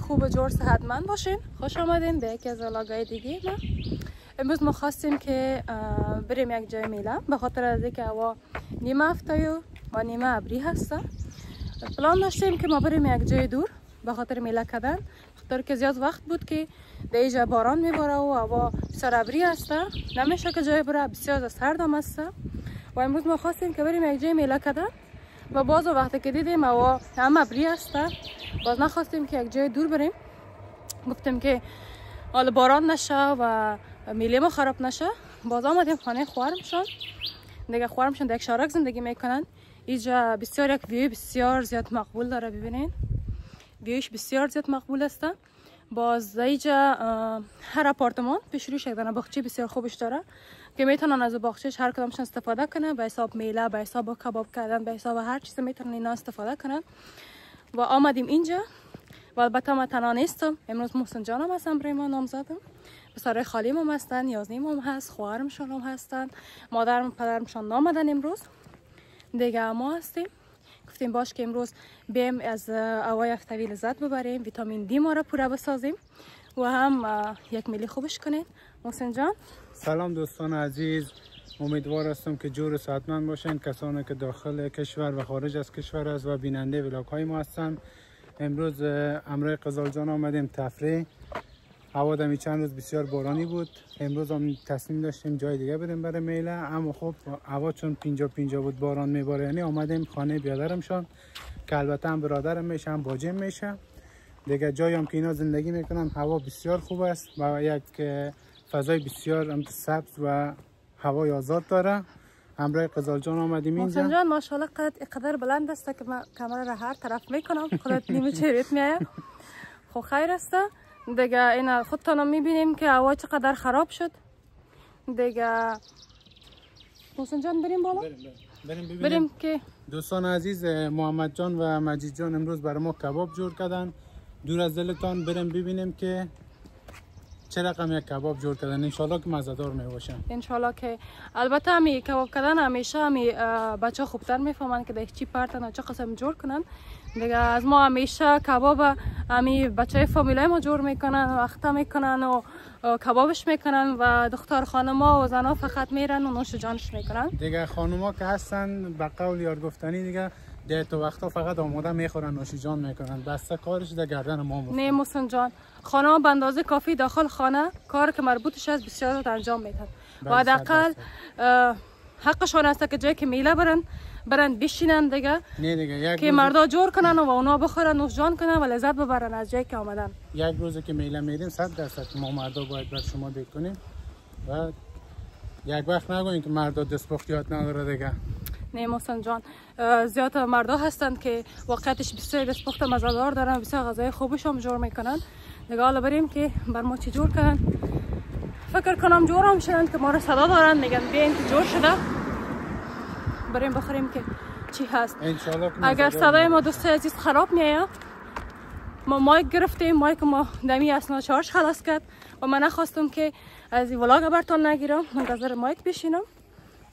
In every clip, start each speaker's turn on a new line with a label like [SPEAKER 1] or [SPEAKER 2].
[SPEAKER 1] خوب و جور صحتمند باشین. خوش آمدین به یکی از ولاگ‌های دیگه. ما امروز ما خواستیم که بریم یک جای میله، به خاطر از اینکه هوا نیمه هفته و نیمه ابری هست. پلان داشتیم که ما بریم یک جای دور به خاطر میله کردن، خاطر که زیاد وقت بود که در اینجا باران میباره و هوا بسیار ابری هست، نمیشه که جای بره، بسیار سرد هم هست. و امروز ما خواستیم که بریم یک جای میله کردن و باز وقتی که دیدیم هوا هم ابری هست، باز نخواستیم که یک جای دور بریم. گفتیم که حالا باران نشه و میله ما خراب نشه. باز آمدیم خانه خواهرمشان. دیگه خواهرمشان در یک شارک زندگی میکنن. اینجا بسیار یک ویو بسیار زیاد مقبول داره. ببینین ویوش بسیار زیاد مقبول است. باز اینجا هر آپارتمان پیش روش یک دانه باغچه بسیار خوبش داره که میتونن از باغچه‌اش هر کدامشون استفاده کنن، به حساب میله، به حساب کباب کردن، به حساب هر چیز میتونن اینا استفاده کنن. و آمدیم اینجا و البته من تنها نیستم، امروز محسن جانم هستم برای ما نامزدم، پسرای خالیم هم هستن، یازنیم هم هست، خواهرمشان هم هستن، مادرم پدرمشان نامدن امروز. دیگه ما هستیم. گفتیم باش که امروز بیم از هوای هفته‌ای لذت ببریم، ویتامین دی ما را پوره بسازیم و هم یک میلی خوبش کنین. محسن جان
[SPEAKER 2] سلام دوستان عزیز، امیدوار هستم که جور و صحتمند باشین، کسانی که داخل کشور و خارج از کشور است و بیننده ولاگ های ما هستن. امروز امرای قزال جان آمدیم تفریح. هوا دمی چند روز بسیار بارانی بود، امروز هم تصمیم داشتیم جای دیگه بریم برای میله، اما خب هوا چون 50-50 بود باران میباره، یعنی آمدیم خانه برادرمشان که البته هم برادرم میشه هم باجیم میشه دیگه. جایی هم که اینا زندگی میکنن هوا بسیار خوب است و یک فضای بسیار سبز و هوای آزاد داره. همراه قزال جان آمدیم اینجا.
[SPEAKER 1] محسن جان ماشاءالله قدر بلند است که من کامera را هر طرف میکنم، خودت نیمه چهرت میاد. خب خیر است دیگه. اینا خودتان میبینیم که هوا چقدر خراب شد دیگه. محسن جان بریم بالا، بریم که
[SPEAKER 2] دوستان عزیز، محمد جان و مجید جان امروز برای ما کباب جور کردن. دور از دلتان بریم ببینیم که چه رقم یک کباب جور کردن. انشالله که مزه‌دار میباشن.
[SPEAKER 1] انشالله که البته همی کباب کردن همیشه همی بچه خوبتر میفهمن که دیگه چی پرتن چه قسم جور کنن دیگه. از ما همیشه کباب همی بچه فامیلای ما جور میکنن و اخته میکنن و کبابش میکنن و دختر خانما و زنا فقط میرن و نوش جانش میکنن
[SPEAKER 2] دیگه. خانوما که هستن به قول یار گفتنی دیگه تو وقتا فقط آماده میخورن نوش جان میکنن، بسته کارش در گردن ما مفت.
[SPEAKER 1] نه محسن جان، خانه به اندازه کافی داخل خانه کار که مربوطش است بسیار زیاد انجام میدن و حداقل حقشون است که جایی که میله برن بشینن دیگه،
[SPEAKER 2] نه دیگه
[SPEAKER 1] که مردا جور کنن و اونا بخورن نوش جان کنن و لذت ببرن از جایی که آمدن.
[SPEAKER 2] یک روزی که میله میریم 100% ما مردا باید بر شما بکنیم و یک وقت نگوین که مردا دستپخت یاد نداره دیگه.
[SPEAKER 1] نه محسن جان، زیاد مردا هستند که واقعیتش بسیار دستپخت مزه‌دار دارن، بسیار غذای خوبش هم جور میکنن دیگه. حالا بریم که بر ما چی جور کردن. فکر کنم جور هم شدن که ما رو صدا دارن میگن بیاین که جور شده، بریم بخوریم که چی هست. اگر صدای ما دوستای عزیز خراب میاد، ما مایک گرفتیم، مایک ما دمی اصلا شارژ خلاص کرد و من نخواستم که از این ولاگ براتون نگیرم، منتظر مایک بشینم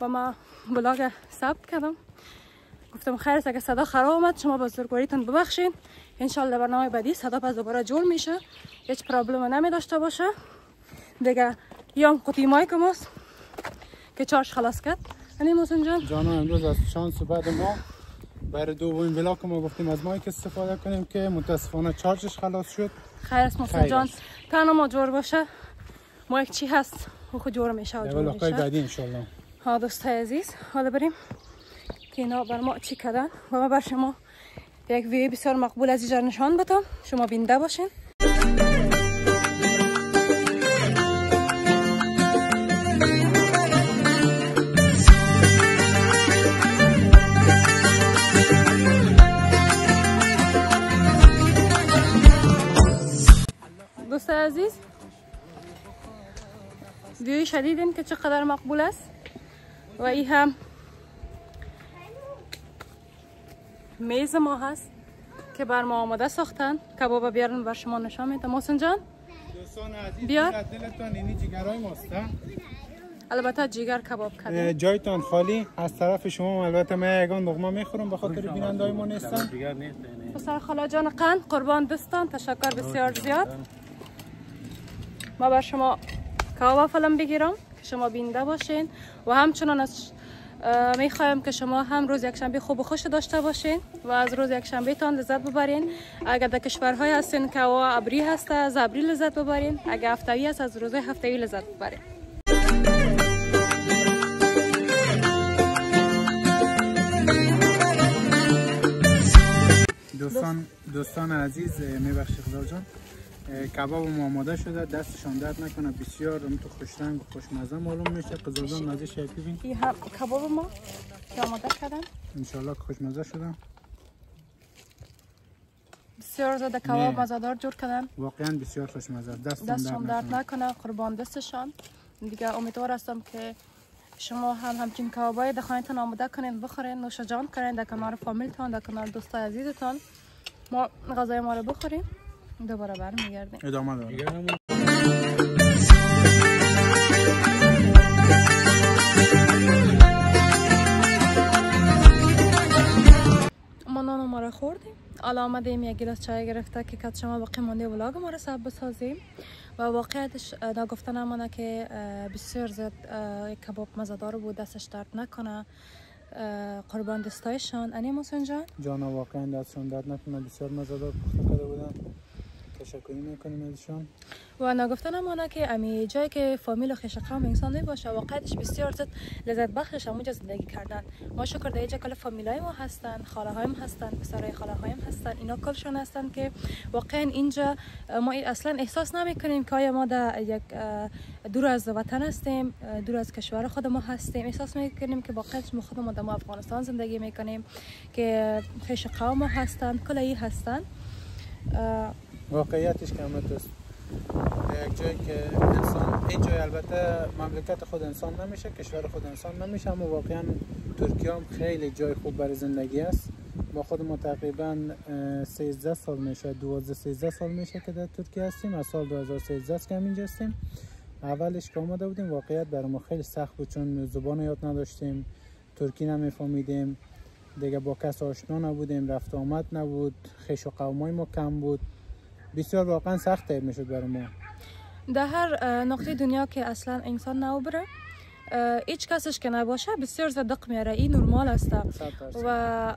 [SPEAKER 1] و ما ولاگ ثبت کردم. گفتم خیر است اگه صدا خراب اومد شما بزرگواریتون ببخشین، انشالله برنامه بعدی صدا پس دوباره جور میشه، هیچ پرابلم نمی داشته باشه دیگه. یا قطعی مایک ماست که چارج خلاص کرد. یعنی محسن جان
[SPEAKER 2] امروز از شانس بعد ما برای دومین ولاگ ما گفتیم از مایک استفاده کنیم که متاسفانه چارجش خلاص شد.
[SPEAKER 1] خیر است محسن جان، تنها ما جور باشه مایک چی هست و خود جور میشه و جور میشه
[SPEAKER 2] بعدی انشالله.
[SPEAKER 1] ها دوستای عزیز، حالا بریم که اینا بر ما چی کردن و ما بر شما یک ویدیو بسیار مقبول از اینجا نشان بدم، شما بیننده باشین. دوستای عزیز، ویدیوی شدیدین که چقدر مقبول است و این هم میز ما هست که بر ما آماده ساختن. کباب بیارن بر شما نشان میدم. محسن جان
[SPEAKER 2] دوستان عزیز
[SPEAKER 1] بیار.
[SPEAKER 2] دلتون اینی جگرای ماست.
[SPEAKER 1] البته جگر کباب کردیم.
[SPEAKER 2] جایتان خالی از طرف شما. البته من یگان لقمه میخورم به خاطر بینندای ما نیستن.
[SPEAKER 1] پسر خاله جان قند قربان دستان، تشکر بسیار زیاد. ما بر شما کباب فلم بگیرم که شما بیننده باشین و همچنان از میخوایم که شما هم روز یکشنبه خوب و خوش داشته باشین و از روز یکشنبه تان لذت ببرین. اگر در کشورهای هستین که هوا ابری هست از ابری لذت ببرین، اگر هفتوی است از روز هفتوی لذت ببرین.
[SPEAKER 2] دوستان عزیز، میبخشید خدا جان، کباب ما آماده شده، دستشان درد نکنه، بسیار تو خوشرنگ و خوشمزه معلوم میشه. قزلزان مزه شاید ببین.
[SPEAKER 1] این هم کباب ما که آماده کردن،
[SPEAKER 2] انشالله که خوشمزه شده.
[SPEAKER 1] بسیار زیاد کباب مزه‌دار جور کردن،
[SPEAKER 2] واقعا بسیار خوشمزه.
[SPEAKER 1] دستشان درد نکنه، قربان دستشان. دیگه امیدوار هستم که شما هم همچین کبابای در خانه‌تان آماده کنین، بخورین، نوش جان کنین در کنار فامیلتان، در کنار دوستای عزیزتان. ما غذای ما رو بخوریم، دوباره برمیگردیم.
[SPEAKER 2] ادامه داریم.
[SPEAKER 1] ما نان ما رو خوردیم. حالا آمدیم یک گلاس چای گرفته که کات شما باقی مانده ولاگ ما رو سب بسازیم و واقعیتش نگفتن امانه که بسیار زیاد کباب مزه‌دار بود، دستش درد نکنه. قربان دستایشان. انی محسن جان
[SPEAKER 2] واقعا دستشان درد نکنه، بسیار مزه‌دار پخته کرده بودن. تشکری میکنیم ازشان.
[SPEAKER 1] و نگفتن امانه که امی جایی که فامیل و خویش قوم انسان می باشه واقعیتش بسیار زیاد لذت بخشش اونجا زندگی کردن. ما شکر در اینجا کل فامیلای ما هستن، خاله هایم هستن، پسرای خاله هایم هستن، اینا کلشون هستن که واقعا اینجا ما اصلا احساس نمیکنیم که آیا ما در یک دور از وطن هستیم، دور از کشور خود ما هستیم. احساس میکنیم که واقعیتش ما خودمون در افغانستان زندگی میکنیم که خویش قوم ما هستن، کلایی هستن.
[SPEAKER 2] واقعیتش که است. یک جایی که انسان، این جای البته مملکت خود انسان نمیشه، کشور خود انسان نمیشه، اما واقعا ترکیه هم خیلی جای خوب برای زندگی است. با خود ما تقریبا 13 سال میشه، 12-13 سال میشه که در ترکیه هستیم. از سال 2013 است که همینجا هستیم. اولش که آمده بودیم واقعیت برای ما خیلی سخت بود، چون زبان یاد نداشتیم، ترکی نمیفهمیدیم، دیگه با کس آشنا نبودیم، رفت آمد نبود، خویش و قومای ما کم بود. بسیار واقعا سخت میشد برای ما.
[SPEAKER 1] در هر نقطه دنیا که اصلا انسان نبره، هیچ کسش که نباشه بسیار زیاد دق میاره. این نرمال است و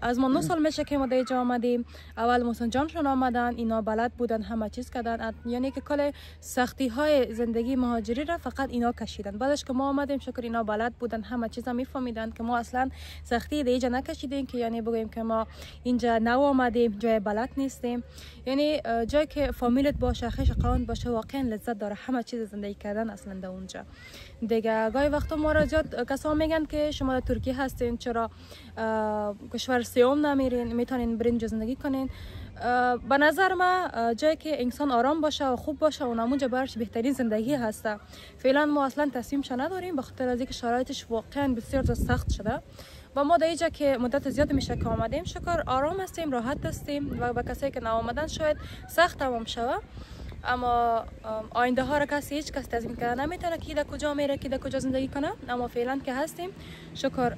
[SPEAKER 1] از ما 9 سال میشه که ما در اینجا آمدیم. اول محسن جانشون آمدن، اینا بلد بودن، همه چیز کردن، یعنی که کل سختی های زندگی مهاجری را فقط اینا کشیدن. بعدش که ما آمدیم شکر اینا بلد بودن، همه چیزا میفهمیدن که ما اصلا سختی در اینجا نکشیدیم که یعنی بگوییم که ما اینجا نو آمدیم جای بلد نیستیم. یعنی جایی که فامیلت باشه، خویش قوم باشه، واقعا لذت داره همه چیز زندگی کردن اصلا در اونجا. دیگه گاهی وقتا ما را زیاد کسا میگن که شما در ترکیه هستین، چرا کشور سوم نمیرین، میتونین برین اینجا زندگی کنین. به نظر من جایی که انسان آرام باشه و خوب باشه و نمونجا برش بهترین زندگی هسته. فعلا ما اصلا تصمیمش نداریم به خاطر از اینکه شرایطش واقعا بسیار سخت شده و ما در اینجا که مدت زیاد میشه که آمدیم شکر آرام هستیم، راحت هستیم و با کسایی که نآمدن شاید سخت تمام شوه. اما آینده ها را کسی هیچ کس تضمین کنه نمیتونه که در کجا میره، که در کجا زندگی کنه. اما فعلا که هستیم شکر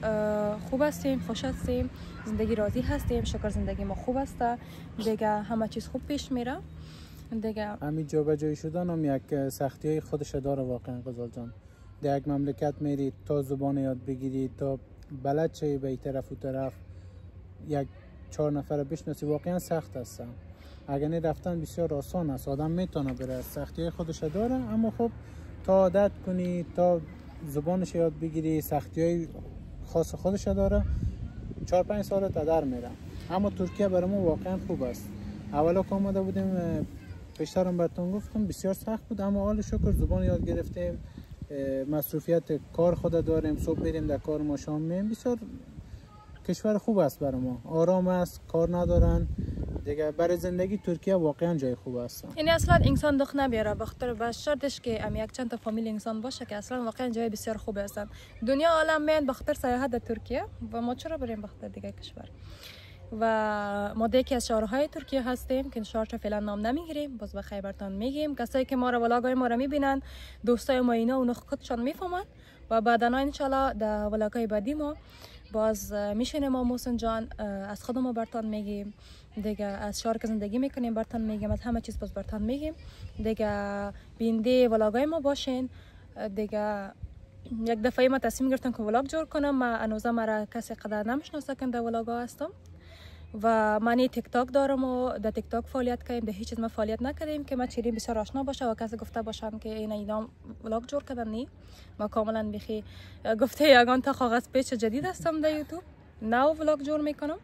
[SPEAKER 1] خوب هستیم، خوش هستیم، زندگی راضی هستیم، شکر زندگی ما خوب است، دیگه همه چیز خوب پیش میره. دیگه
[SPEAKER 2] همین جابجایی شدن هم یک سختی های خودش داره واقعا. غزال جان در یک مملکت میرید تا زبان یاد بگیرید، تا بلد شی به این طرف و طرف یک 4 نفر بشناسی، واقعا سخت است. اگر نه رفتن بسیار آسان است، آدم میتونه بره، سختی خودش داره، اما خب تا عادت کنی، تا زبانش یاد بگیری، سختی های خاص خودش داره، 4-5 سال تا در میره. اما ترکیه برای ما واقعا خوب است. اولا که آمده بودیم پیشترم براتون گفتم بسیار سخت بود، اما حال شکر زبان یاد گرفتیم، مصروفیت کار خود داریم، صبح میریم در کار ما، شام میریم. بسیار کشور خوب است برای ما، آرام است، کار ندارن دیگه. برای زندگی ترکیه واقعا جای خوب است.
[SPEAKER 1] یعنی اصلا انسان دخ نمیاره بخاطر به شرطش که یک چند تا فامیل انسان باشه که اصلا واقعا جای بسیار خوب هستن. دنیا عالم میان بخاطر سیاحت در ترکیه و ما چرا بریم بخاطر دیگه کشور. و ما یکی از شهرهای ترکیه هستیم که شهرش فعلا نام نمیگیریم، باز به خیبرتان میگیم. کسایی که ما را ولاگای ما را میبینن، دوستای ما اینا اون خودشان میفهمن. و بعدا انشالله در ولاگای بعدی ما باز میشینیم ما محسن جان از خودمون برتان میگیم دیگه، از شهر که زندگی میکنیم برتان میگیم، از همه چیز باز برتان میگیم دیگه. بینده ولاگای ما باشین دیگه. یک دفعه ما تصمیم گرفتم که ولاگ جور کنم. ما انوزا مرا کسی قدر نمیشناسه که در ولاگا هستم و من تیک تاک دارم و در تیک تاک فعالیت کردیم. در هیچ چیز ما فعالیت نکردیم که ما چیری بسیار آشنا باشه و کسی گفته باشم که اینا ولاگ جور کردن. نی ما کاملا بخی گفته یگان تا کاغذ پیچ جدید هستم در یوتیوب، نو ولاگ جور میکنم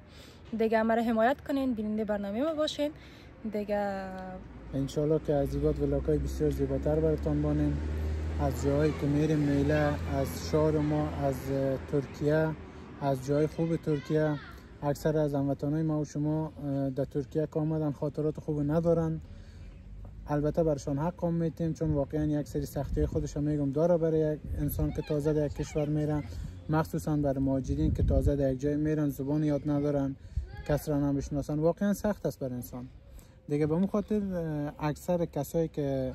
[SPEAKER 1] دیگه. مرا حمایت کنین، بیننده برنامه ما باشین دیگه.
[SPEAKER 2] انشالله که از این ولاگ‌های بسیار زیباتر براتون بانیم، از جایی که میریم میله، از شهر ما، از ترکیه، از جای خوب ترکیه. اکثر از هموطنای ما و شما در ترکیه که آمدن خاطرات خوب ندارن. البته برشان حق میتیم، چون واقعا یک سری سختی خودش میگم داره برای یک انسان که تازه در یک کشور میرن، مخصوصا برای مهاجرین که تازه در یک جای میرن، زبان یاد ندارن، کس را نمیشناسن. واقعا سخت است برای انسان دیگه. به اون خاطر اکثر کسایی که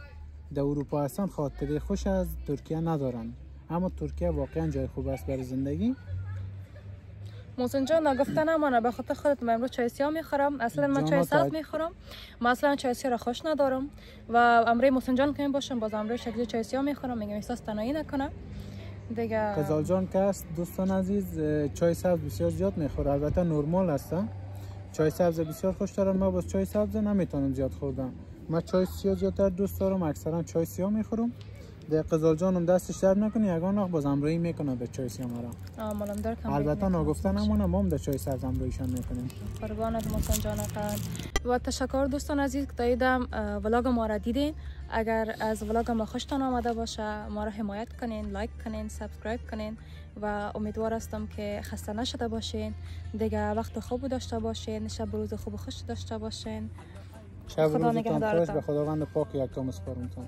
[SPEAKER 2] در اروپا هستن خاطره خوش از ترکیه ندارن، اما ترکیه واقعا جای خوب است برای زندگی.
[SPEAKER 1] محسن جان نگفته نمانه، به خاطر خودت من امروز چای سیاه میخورم. اصلا من چای سبز میخورم، ما اصلا چای سیاه را خوش ندارم و امروز محسن جان که باشم باز امروز شکلی چای سیاه میخورم. میگم احساس تنهایی نکنه دیگه.
[SPEAKER 2] قزال جان که است دوستان عزیز چای سبز بسیار زیاد میخوره، البته نرمال است. چای سبز بسیار خوش دارم، ما باز چای سبز نمیتونم زیاد خوردم. من چای سیاه زیادتر دوست دارم، اکثرا چای سیاه میخورم. در قزال جانم دستش درد نکنه، یگان وقت باز امرویی میکنه به چای سیاه مرا. البته نگفته نمونه ما هم در چای سبز امرویشان میکنیم.
[SPEAKER 1] قربانت محسن جان خان. و تشکر دوستان عزیز که تاییدم ولاگ ما را دیدین. اگر از ولاگ ما خوشتان آمده باشه ما را حمایت کنین، لایک کنین، سابسکرایب کنین و امیدوار هستم که خسته نشده باشین دیگه. وقت خوب داشته باشین، شب روز خوب خوش داشته باشین.
[SPEAKER 2] شب روزتان خوش، به خداوند پاک یکم سپارمتان.